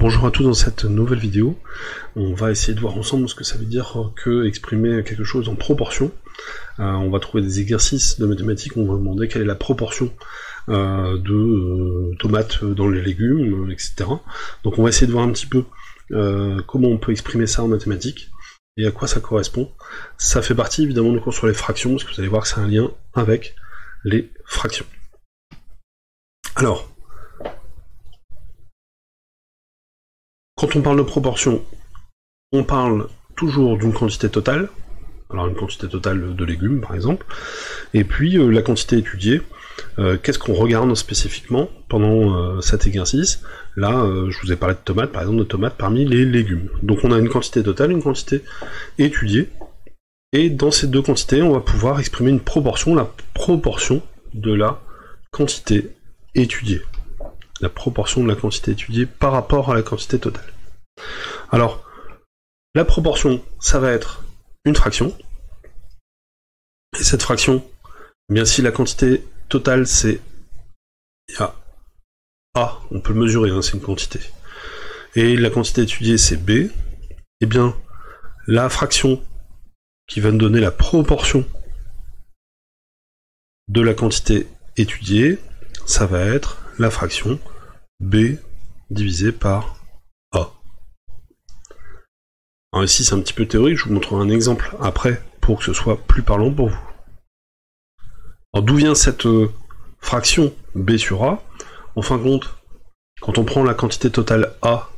Bonjour à tous, dans cette nouvelle vidéo, on va essayer de voir ensemble ce que ça veut dire que exprimer quelque chose en proportion. On va trouver des exercices de mathématiques, on va demander quelle est la proportion de tomates dans les légumes, etc. Donc on va essayer de voir un petit peu comment on peut exprimer ça en mathématiques et à quoi ça correspond. Ça fait partie évidemment du cours sur les fractions, parce que vous allez voir que c'est un lien avec les fractions. Alors, quand on parle de proportion, on parle toujours d'une quantité totale, alors une quantité totale de légumes par exemple, et puis la quantité étudiée. Qu'est-ce qu'on regarde spécifiquement pendant cet exercice? Là, je vous ai parlé de tomates, par exemple, de tomates parmi les légumes. Donc on a une quantité totale, une quantité étudiée, et dans ces deux quantités, on va pouvoir exprimer une proportion, la proportion de la quantité étudiée. La proportion de la quantité étudiée par rapport à la quantité totale. Alors, la proportion, ça va être une fraction, et cette fraction, eh bien si la quantité totale c'est A, on peut le mesurer, hein, c'est une quantité, et la quantité étudiée c'est B, eh bien la fraction qui va nous donner la proportion de la quantité étudiée, ça va être la fraction B divisé par A. Alors ici c'est un petit peu théorique, je vous montrerai un exemple après pour que ce soit plus parlant pour vous. Alors d'où vient cette fraction B sur A? En fin de compte, quand on prend la quantité totale A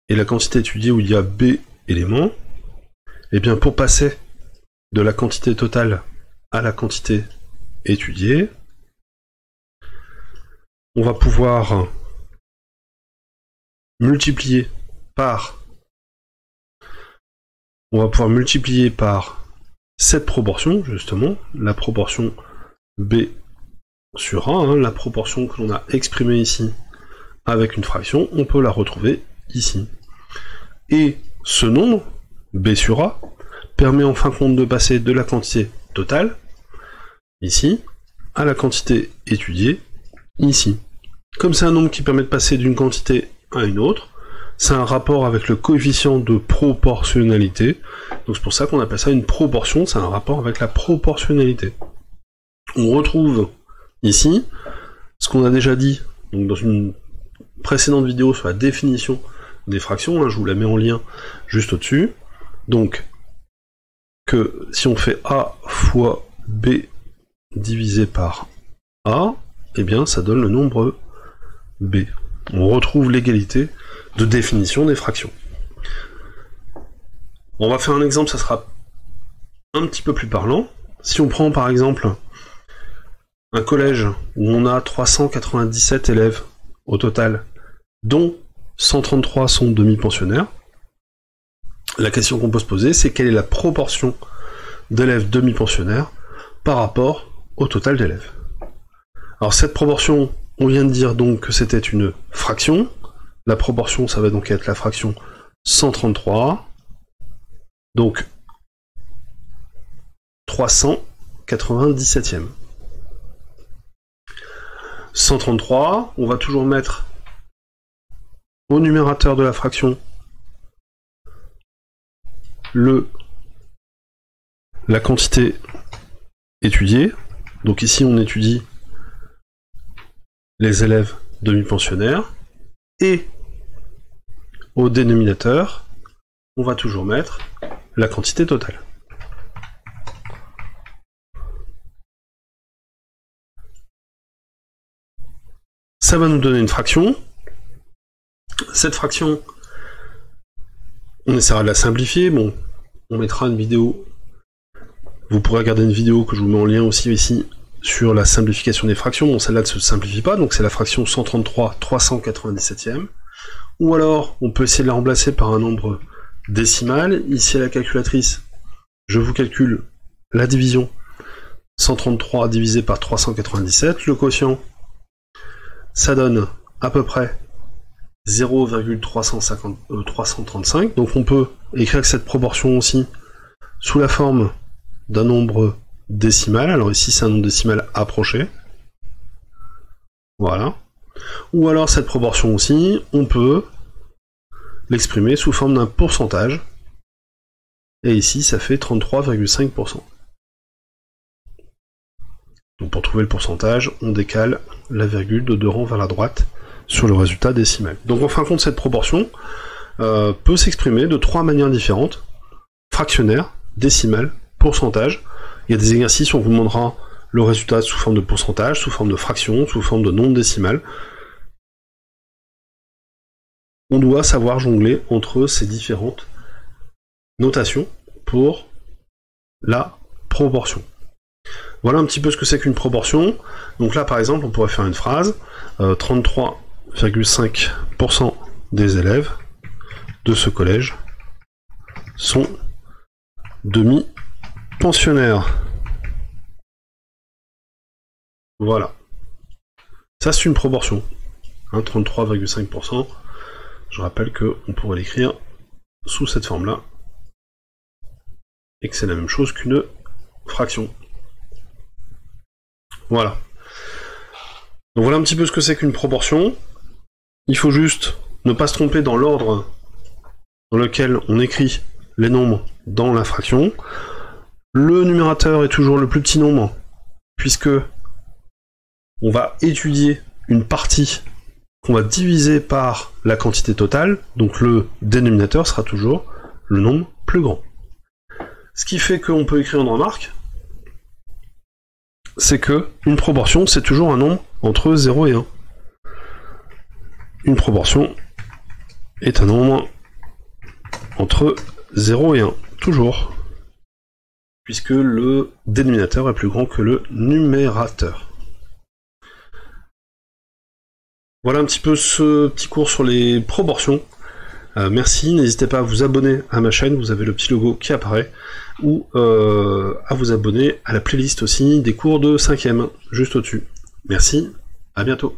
et la quantité étudiée où il y a B éléments, et bien pour passer de la quantité totale à la quantité étudiée, on va pouvoir multiplier par cette proportion, justement, la proportion B sur A, hein, la proportion que l'on a exprimée ici avec une fraction, on peut la retrouver ici. Et ce nombre, B sur A, permet en fin de compte de passer de la quantité totale, ici, à la quantité étudiée, ici. Comme c'est un nombre qui permet de passer d'une quantité à une autre, c'est un rapport avec le coefficient de proportionnalité, donc c'est pour ça qu'on appelle ça une proportion, c'est un rapport avec la proportionnalité. On retrouve ici ce qu'on a déjà dit donc dans une précédente vidéo sur la définition des fractions, hein, je vous la mets en lien juste au-dessus, donc que si on fait A fois B divisé par A, eh bien ça donne le nombre B. On retrouve l'égalité de définition des fractions. On va faire un exemple, ça sera un petit peu plus parlant. Si on prend par exemple un collège où on a 397 élèves au total, dont 133 sont demi-pensionnaires, la question qu'on peut se poser, c'est quelle est la proportion d'élèves demi-pensionnaires par rapport au total d'élèves. Alors cette proportion, on vient de dire donc que c'était une fraction. La proportion, ça va donc être la fraction 133, donc 397e. 133, on va toujours mettre au numérateur de la fraction la quantité étudiée. Donc ici on étudie les élèves demi-pensionnaires, et au dénominateur, on va toujours mettre la quantité totale. Ça va nous donner une fraction. Cette fraction, on essaiera de la simplifier. Bon, on mettra une vidéo. Vous pourrez regarder une vidéo que je vous mets en lien aussi ici sur la simplification des fractions. Bon, celle-là ne se simplifie pas, donc c'est la fraction 133 397e. Ou alors, on peut essayer de la remplacer par un nombre décimal. Ici, à la calculatrice, je vous calcule la division 133 divisé par 397. Le quotient, ça donne à peu près 0,335. Donc on peut écrire cette proportion aussi sous la forme d'un nombre décimal. Alors ici, c'est un nombre décimal approché. Voilà. Ou alors cette proportion aussi, on peut l'exprimer sous forme d'un pourcentage. Et ici, ça fait 33,5%. Donc pour trouver le pourcentage, on décale la virgule de 2 rangs vers la droite sur le résultat décimal. Donc en fin de compte, cette proportion peut s'exprimer de 3 manières différentes. Fractionnaire, décimal, pourcentage. Il y a des exercices où on vous demandera le résultat sous forme de pourcentage, sous forme de fraction, sous forme de nombre décimal. On doit savoir jongler entre ces différentes notations pour la proportion. Voilà un petit peu ce que c'est qu'une proportion. Donc là, par exemple, on pourrait faire une phrase. 33,5% des élèves de ce collège sont demi-pensionnaires. Voilà. Ça, c'est une proportion. 33,5%. Je rappelle qu'on pourrait l'écrire sous cette forme-là. Et que c'est la même chose qu'une fraction. Voilà. Donc voilà un petit peu ce que c'est qu'une proportion. Il faut juste ne pas se tromper dans l'ordre dans lequel on écrit les nombres dans la fraction. Le numérateur est toujours le plus petit nombre, puisque on va étudier une partie qu'on va diviser par la quantité totale, donc le dénominateur sera toujours le nombre plus grand. Ce qui fait qu'on peut écrire une remarque, c'est que une proportion, c'est toujours un nombre entre 0 et 1. Une proportion est un nombre entre 0 et 1, toujours, puisque le dénominateur est plus grand que le numérateur. Voilà un petit peu ce petit cours sur les proportions. Merci, n'hésitez pas à vous abonner à ma chaîne, vous avez le petit logo qui apparaît, ou à vous abonner à la playlist aussi des cours de 5e, juste au-dessus. Merci, à bientôt.